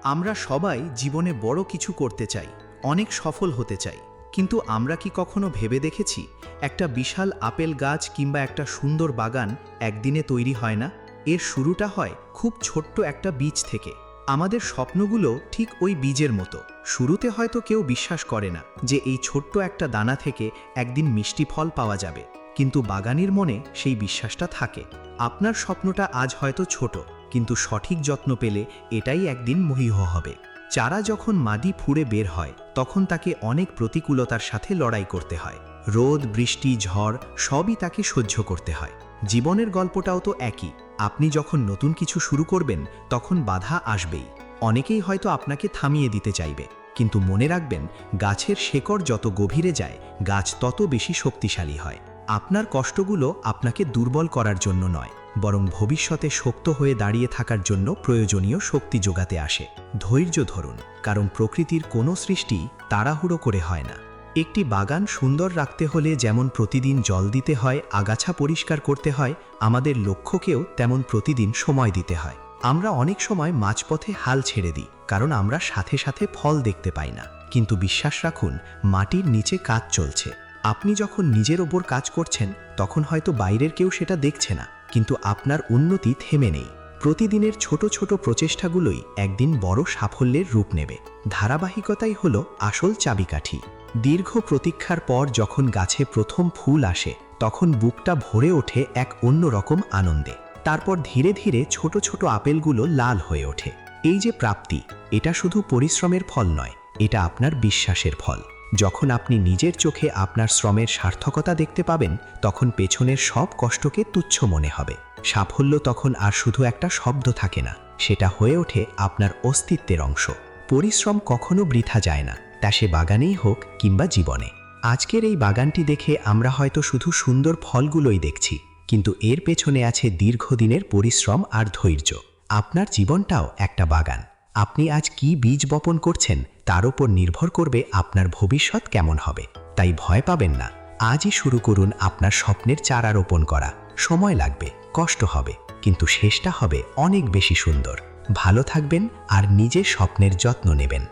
আমরা সবাই জীবনে বড় কিছু করতে চাই, অনেক সফল হতে চাই, কিন্তু আমরা কি কখনো ভেবে দেখেছি একটা বিশাল আপেল গাছ কিংবা একটা সুন্দর বাগান একদিনে তৈরি হয় না? এর শুরুটা হয় খুব ছোট্ট একটা বীজ থেকে। আমাদের স্বপ্নগুলো ঠিক ওই বীজের মতো। শুরুতে হয়তো কেউ বিশ্বাস করে না যে এই ছোট্ট একটা দানা থেকে একদিন মিষ্টি ফল পাওয়া যাবে, কিন্তু বাগানির মনে সেই বিশ্বাসটা থাকে। আপনার স্বপ্নটা আজ হয়তো ছোট, কিন্তু সঠিক যত্ন পেলে এটাই একদিন মহীহ হবে। চারা যখন মাটি ফুঁড়ে বের হয় তখন তাকে অনেক প্রতিকূলতার সাথে লড়াই করতে হয়। রোদ, বৃষ্টি, ঝড় সবই তাকে সহ্য করতে হয়। জীবনের গল্পটাও তো একই। আপনি যখন নতুন কিছু শুরু করবেন তখন বাধা আসবেই। অনেকেই হয়তো আপনাকে থামিয়ে দিতে চাইবে, কিন্তু মনে রাখবেন, গাছের শেকড় যত গভীরে যায় গাছ তত বেশি শক্তিশালী হয়। আপনার কষ্টগুলো আপনাকে দুর্বল করার জন্য নয়, বরং ভবিষ্যতে শক্ত হয়ে দাঁড়িয়ে থাকার জন্য প্রয়োজনীয় শক্তি যোগাতে আসে। ধৈর্য ধরুন, কারণ প্রকৃতির কোনো সৃষ্টি তাড়াহুড়ো করে হয় না। একটি বাগান সুন্দর রাখতে হলে যেমন প্রতিদিন জল দিতে হয়, আগাছা পরিষ্কার করতে হয়, আমাদের লক্ষ্যকেও তেমন প্রতিদিন সময় দিতে হয়। আমরা অনেক সময় মাঝপথে হাল ছেড়ে দিই, কারণ আমরা সাথে সাথে ফল দেখতে পাই না। কিন্তু বিশ্বাস রাখুন, মাটির নিচে কাজ চলছে। আপনি যখন নিজের ওপর কাজ করছেন তখন হয়তো বাইরের কেউ সেটা দেখছে না, কিন্তু আপনার উন্নতি থেমে নেই। প্রতিদিনের ছোট ছোট প্রচেষ্টাগুলোই একদিন বড় সাফল্যের রূপ নেবে। ধারাবাহিকতাই হলো আসল চাবিকাঠি। দীর্ঘ প্রতীক্ষার পর যখন গাছে প্রথম ফুল আসে তখন বুকটা ভরে ওঠে এক অন্যরকম আনন্দে। তারপর ধীরে ধীরে ছোট ছোট আপেলগুলো লাল হয়ে ওঠে। এই যে প্রাপ্তি, এটা শুধু পরিশ্রমের ফল নয়, এটা আপনার বিশ্বাসের ফল। যখন আপনি নিজের চোখে আপনার শ্রমের সার্থকতা দেখতে পাবেন তখন পেছনের সব কষ্টকে তুচ্ছ মনে হবে। সাফল্য তখন আর শুধু একটা শব্দ থাকে না, সেটা হয়ে ওঠে আপনার অস্তিত্বের অংশ। পরিশ্রম কখনো বৃথা যায় না, তা সে বাগানেই হোক কিংবা জীবনে। আজকের এই বাগানটি দেখে আমরা হয়তো শুধু সুন্দর ফলগুলোই দেখছি, কিন্তু এর পেছনে আছে দীর্ঘদিনের পরিশ্রম আর ধৈর্য। আপনার জীবনটাও একটা বাগান। আপনি আজ কি বীজ বপন করছেন তার উপর নির্ভর করবে আপনার ভবিষ্যৎ কেমন হবে। তাই ভয় পাবেন না, আজই শুরু করুন আপনার স্বপ্নের চারা রোপণ করা। সময় লাগবে, কষ্ট হবে, কিন্তু শেষটা হবে অনেক বেশি সুন্দর। ভালো থাকবেন আর নিজের স্বপ্নের যত্ন নেবেন।